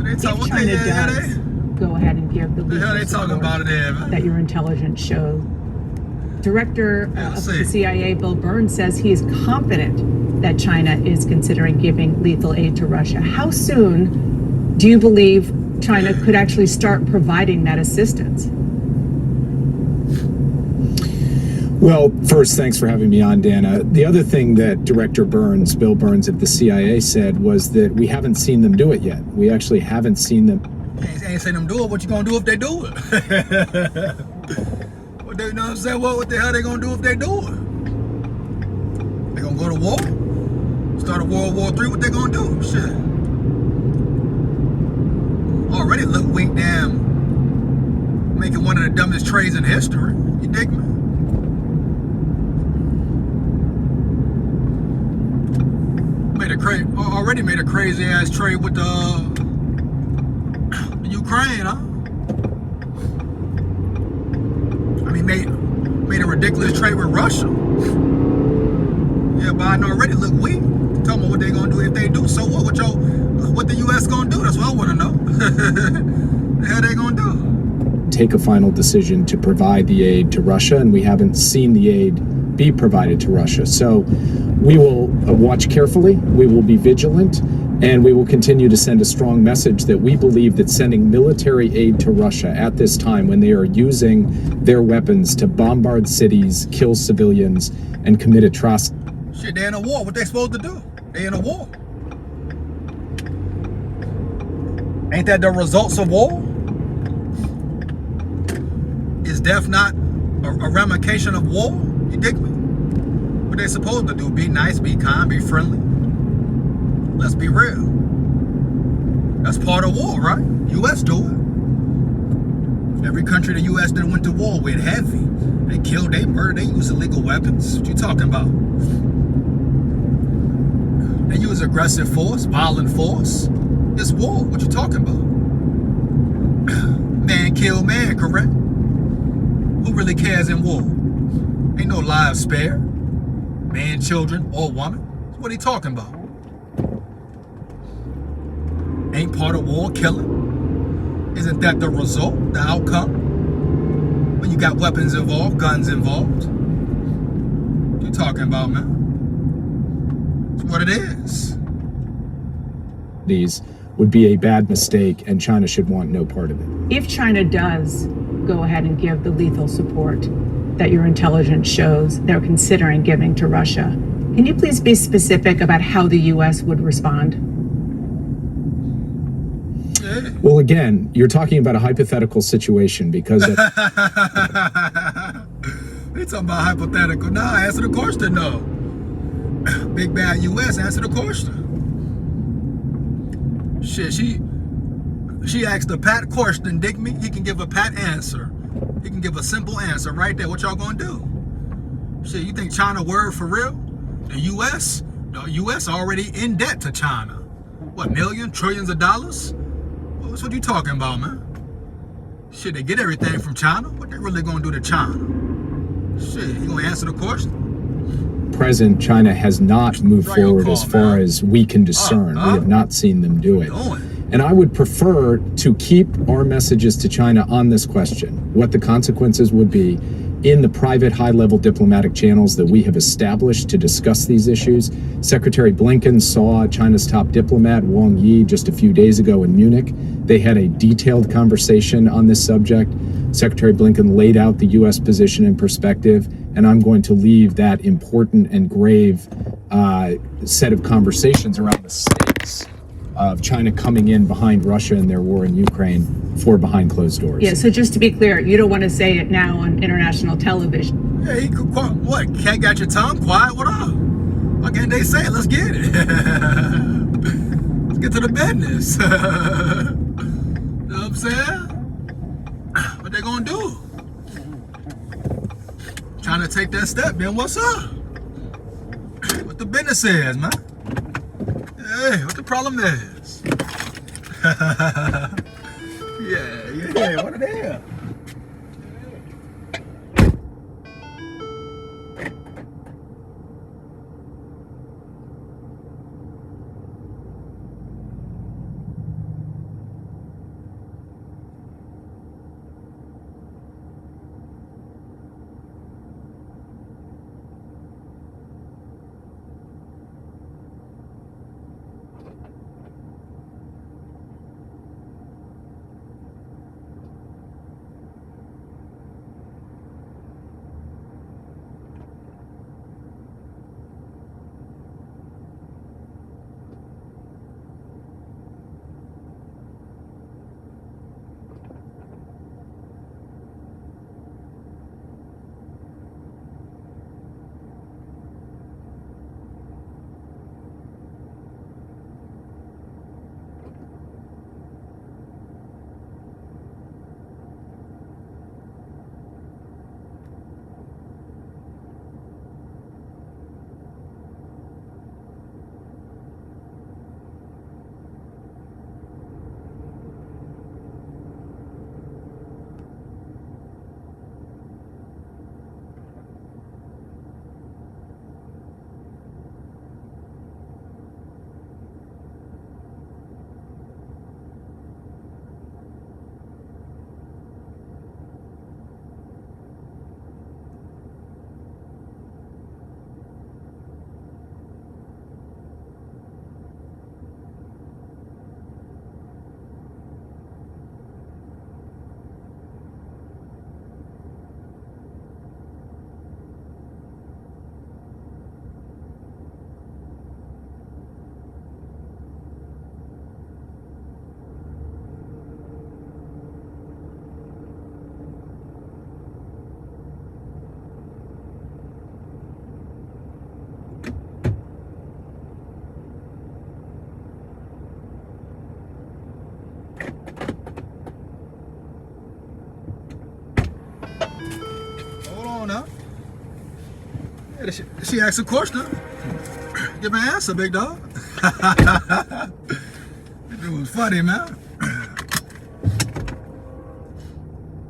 If China does go ahead and give the lethal support that your intelligence shows, Director of the CIA, Bill Burns, says he is confident that China is considering giving lethal aid to Russia. How soon do you believe China could actually start providing that assistance? Well, first, thanks for having me on, Dana. The other thing that Director Burns, Bill Burns of the CIA, said was that we haven't seen them do it yet. We actually haven't seen them. Ain't seen them do it. What you gonna do if they do it? What they, you know what I'm saying? What the hell they gonna do if they do it? They gonna go to war? Start a World War III? What they gonna do? Shit. Already look weak, damn, making one of the dumbest trades in history. You dig me? Already made a crazy ass trade with the Ukraine, huh? I mean, made a ridiculous trade with Russia. Yeah, Biden already look weak. Tell me what they gonna do if they do. So what? What the U.S. gonna do? That's what I want to know. The hell they gonna do? Take a final decision to provide the aid to Russia, and we haven't seen the aid be provided to Russia. So we will watch carefully, we will be vigilant, and we will continue to send a strong message that we believe that sending military aid to Russia at this time, when they are using their weapons to bombard cities, kill civilians, and commit atrocities. Shit, they're in a war. What they supposed to do? They in a war. Ain't that the results of war? Is death not a ramification of war? You dig me? What they supposed to do? Be nice, be kind, be friendly. Let's be real. That's part of war, right? U.S. do it. Every country the U.S. that went to war with heavy. They killed, they murdered, they use illegal weapons. What you talking about? They use aggressive force, violent force. It's war. What you talking about? Man kill man, correct? Who really cares in war? Ain't no lives spared. Man, children, or woman. What are you talking about? Ain't part of war killing? Isn't that the result, the outcome? When you got weapons involved, guns involved? What you talking about, man? It's what it is. These would be a bad mistake, and China should want no part of it. If China does go ahead and give the lethal support that your intelligence shows they're considering giving to Russia, can you please be specific about how the U.S. would respond? Well, again, you're talking about a hypothetical situation because they talking about hypothetical. Nah, answer the question, no. Big bad U.S., answer the question. Shit, she asked a pat question, dig me? He can give a pat answer. He can give a simple answer right there. What y'all gonna do? Shit, you think China word for real? The U.S. already in debt to China. What, millions, trillions of dollars? What's what you talking about, man? Shit, they get everything from China. What they really gonna do to China? Shit, you gonna answer the question? Present, China has not moved forward as far as we can discern. We have not seen them do it. And I would prefer to keep our messages to China on this question, what the consequences would be, in the private high-level diplomatic channels that we have established to discuss these issues. Secretary Blinken saw China's top diplomat, Wang Yi, just a few days ago in Munich. They had a detailed conversation on this subject. Secretary Blinken laid out the U.S. position in perspective, and I'm going to leave that important and grave set of conversations around the stakes of China coming in behind Russia in their war in Ukraine for behind closed doors. Yeah, so just to be clear, you don't want to say it now on international television. Yeah, he could, what, can't got your tongue quiet? What up? Why can't they say it? Let's get it. Let's get to the business. You know what I'm saying? What they gonna do? Trying to take that step, then what's up? What the business is, man? Hey, what the problem is? yeah, what it is? She asked a question. Give me an answer, big dog. It was funny, man.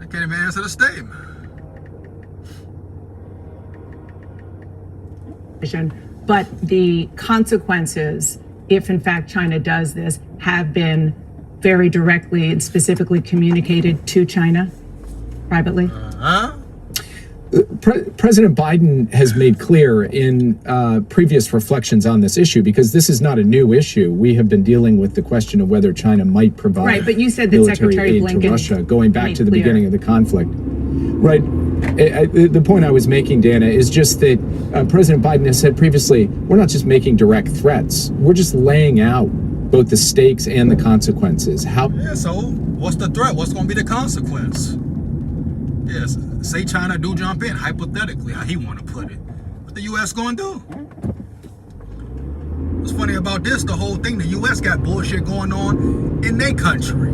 I can't even answer the statement. But the consequences, if in fact China does this, have been very directly and specifically communicated to China privately? President Biden has made clear in previous reflections on this issue, because this is not a new issue. We have been dealing with the question of whether China might provide but you said that military Secretary aid Blinken to Russia going back to the clear. beginning of the conflict. Right. The point I was making, Dana, is just that President Biden has said previously, we're not just making direct threats. We're just laying out both the stakes and the consequences. Yeah, so what's the threat? What's going to be the consequence? Yes, say China do jump in, hypothetically, how he want to put it. What the U.S. going to do? What's funny about this, the whole thing, the U.S. got bullshit going on in their country.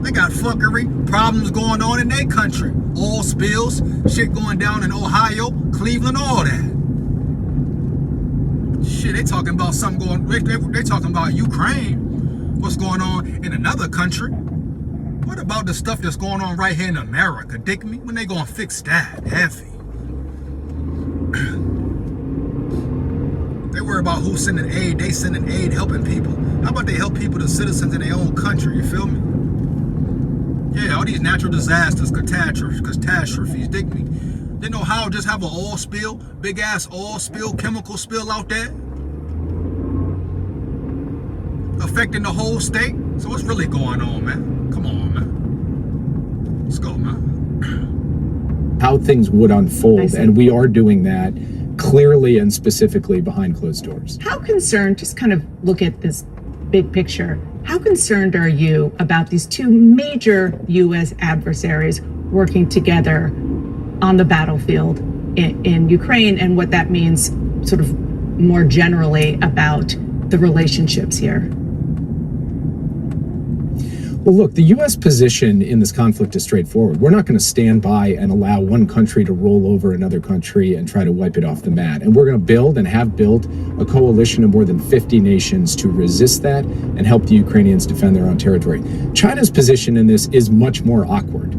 They got fuckery, problems going on in their country. Oil spills, shit going down in Ohio, Cleveland, all that. Shit, they talking about something going, they talking about Ukraine. What's going on in another country? What about the stuff that's going on right here in America? Dick me? When they gonna fix that? Heavy. They worry about who's sending aid. They sending aid, helping people. How about they help people, the citizens in their own country? You feel me? Yeah, all these natural disasters, catastrophes, dig me. They know how just have an oil spill, big ass oil spill, chemical spill out there, affecting the whole state. So what's really going on, man? Come on, man. Let's go, man. How things would unfold, and we are doing that clearly and specifically behind closed doors. How concerned, just kind of look at this big picture, how concerned are you about these two major U.S. adversaries working together on the battlefield in Ukraine, and what that means sort of more generally about the relationships here? Well, look, the U.S. position in this conflict is straightforward. We're not going to stand by and allow one country to roll over another country and try to wipe it off the mat. And we're going to build and have built a coalition of more than 50 nations to resist that and help the Ukrainians defend their own territory. China's position in this is much more awkward.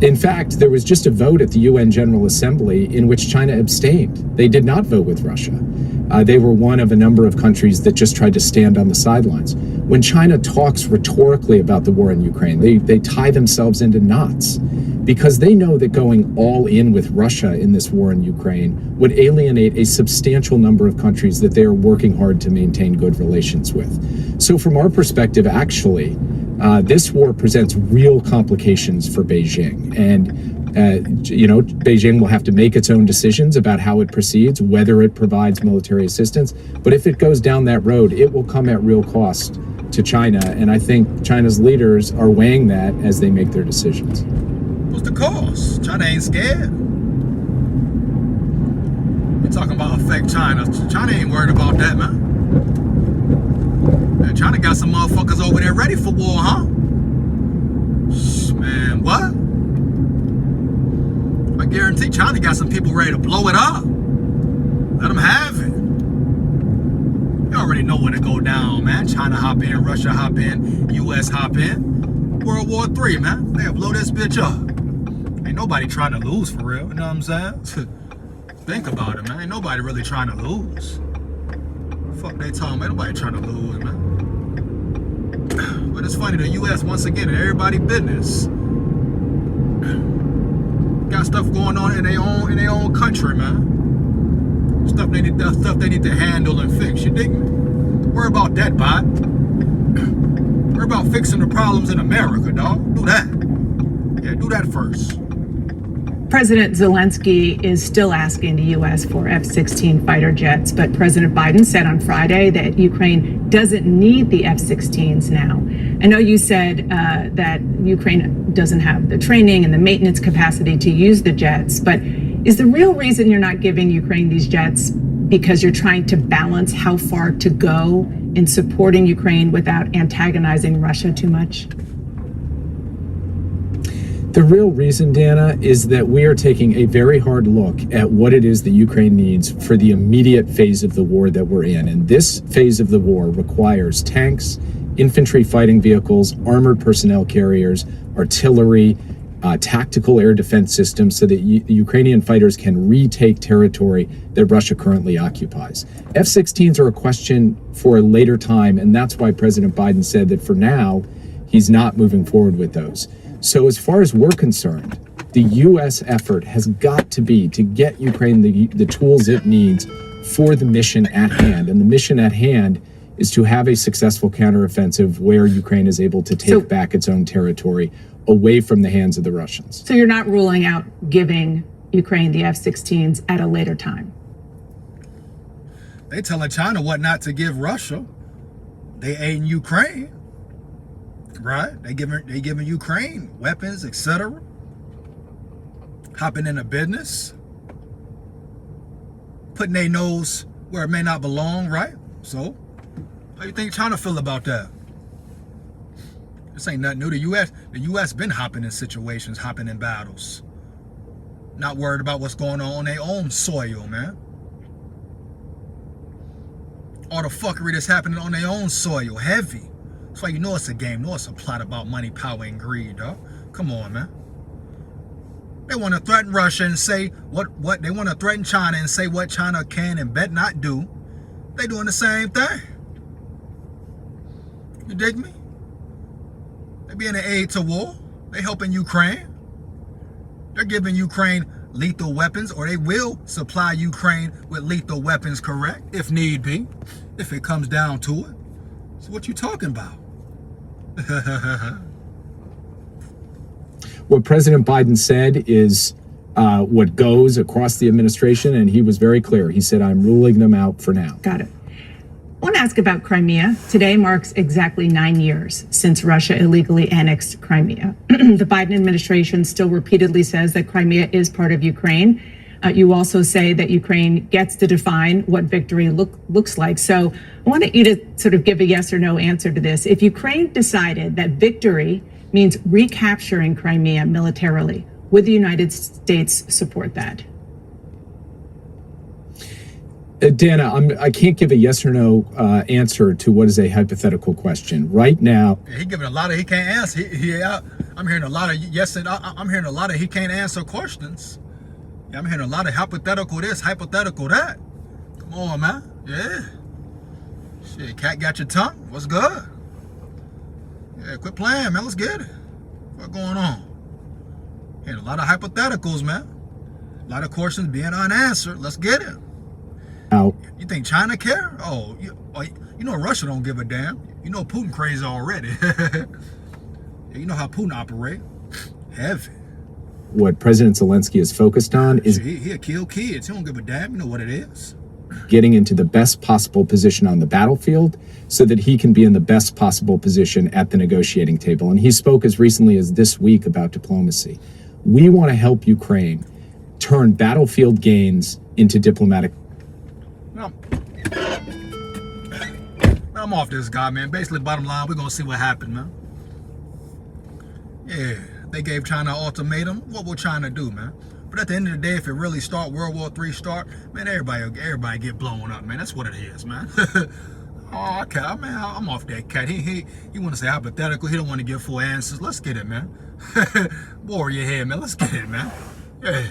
In fact, there was just a vote at the UN General Assembly in which China abstained. They did not vote with Russia. They were one of a number of countries that just tried to stand on the sidelines. When China talks rhetorically about the war in Ukraine, they tie themselves into knots, because they know that going all in with Russia in this war in Ukraine would alienate a substantial number of countries that they are working hard to maintain good relations with. So from our perspective, actually, this war presents real complications for Beijing. And Beijing will have to make its own decisions about how it proceeds, whether it provides military assistance. But if it goes down that road, it will come at real cost to China. And I think China's leaders are weighing that as they make their decisions. What's the cost? China ain't scared. You're talking about affect China. China ain't worried about that, man. Man, China got some motherfuckers over there ready for war, huh? Man, what? I guarantee China got some people ready to blow it up. Let them have it. You already know when it go down, man. China hop in, Russia hop in, US hop in. World War III, man. They'll blow this bitch up. Ain't nobody trying to lose for real, you know what I'm saying? Think about it, man. Ain't nobody really trying to lose. Fuck they talking about, ain't nobody trying to lose, man. But it's funny, the US once again in everybody's business. Got stuff going on in their own country, man. Stuff they need to handle and fix. You dig me? Worry about that, bot. Worry about fixing the problems in America, dog. Do that. Yeah, do that first. President Zelensky is still asking the U.S. for F-16 fighter jets, but President Biden said on Friday that Ukraine doesn't need the F-16s now. I know you said that Ukraine doesn't have the training and the maintenance capacity to use the jets, but is the real reason you're not giving Ukraine these jets because you're trying to balance how far to go in supporting Ukraine without antagonizing Russia too much? The real reason, Dana, is that we are taking a very hard look at what it is that Ukraine needs for the immediate phase of the war that we're in. And this phase of the war requires tanks, infantry fighting vehicles, armored personnel carriers, artillery, tactical air defense systems so that Ukrainian fighters can retake territory that Russia currently occupies. F-16s are a question for a later time, and that's why President Biden said that for now, he's not moving forward with those. So as far as we're concerned, the U.S. effort has got to be to get Ukraine the tools it needs for the mission at hand. And the mission at hand is to have a successful counteroffensive where Ukraine is able to take back its own territory away from the hands of the Russians. So you're not ruling out giving Ukraine the F-16s at a later time? They telling China what not to give Russia. They aiding Ukraine. Right? They giving Ukraine weapons, etc. Hopping into business. Putting their nose where it may not belong, right? So, how you think China feel about that? This ain't nothing new. The U.S. been hopping in situations, hopping in battles. Not worried about what's going on their own soil, man. All the fuckery that's happening on their own soil, heavy. That's why you know it's a game. You know it's a plot about money, power, and greed, dog. Come on, man. They want to threaten Russia and say what they want to threaten China and say what China can and bet not do. They doing the same thing. You dig me? They being an aid to war. They helping Ukraine. They're giving Ukraine lethal weapons, or they will supply Ukraine with lethal weapons, correct? If need be, if it comes down to it. So what you talking about? What President Biden said is what goes across the administration, and he was very clear. He said, I'm ruling them out for now. Got it. I want to ask about Crimea. Today marks exactly 9 years since Russia illegally annexed Crimea. The Biden administration still repeatedly says that Crimea is part of Ukraine. You also say that Ukraine gets to define what victory looks like. So I wanted you to sort of give a yes or no answer to this. If Ukraine decided that victory means recapturing Crimea militarily, would the United States support that? Dana, I can't give a yes or no answer to what is a hypothetical question right now. Yeah, he giving a lot of he can't answer. I'm hearing a lot of yes and I'm hearing a lot of he can't answer questions. Yeah, I'm hearing a lot of hypothetical this, hypothetical that. Come on, man. Yeah. Shit, cat got your tongue. What's good? Yeah, quit playing, man. Let's get it. What's going on? Hearing a lot of hypotheticals, man. A lot of questions being unanswered. Let's get it. Now, you think China care? Oh, you know Russia don't give a damn. You know Putin crazy already. You know how Putin operate. Heavy. What President Zelensky is focused on is he'll kill kids. He don't give a damn. You know what it is. Getting into the best possible position on the battlefield so that he can be in the best possible position at the negotiating table. And he spoke as recently as this week about diplomacy. We want to help Ukraine turn battlefield gains into diplomatic. I'm off this guy, man. Basically, bottom line, we're going to see what happened, man. Yeah, they gave China an ultimatum. What will China do, man? But at the end of the day, if it really start, World War III start, man, everybody get blown up, man. That's what it is, man. Oh, okay, man, I'm off that cat. He want to say hypothetical. He don't want to give full answers. Let's get it, man. Warrior head, man. Let's get it, man. Yeah.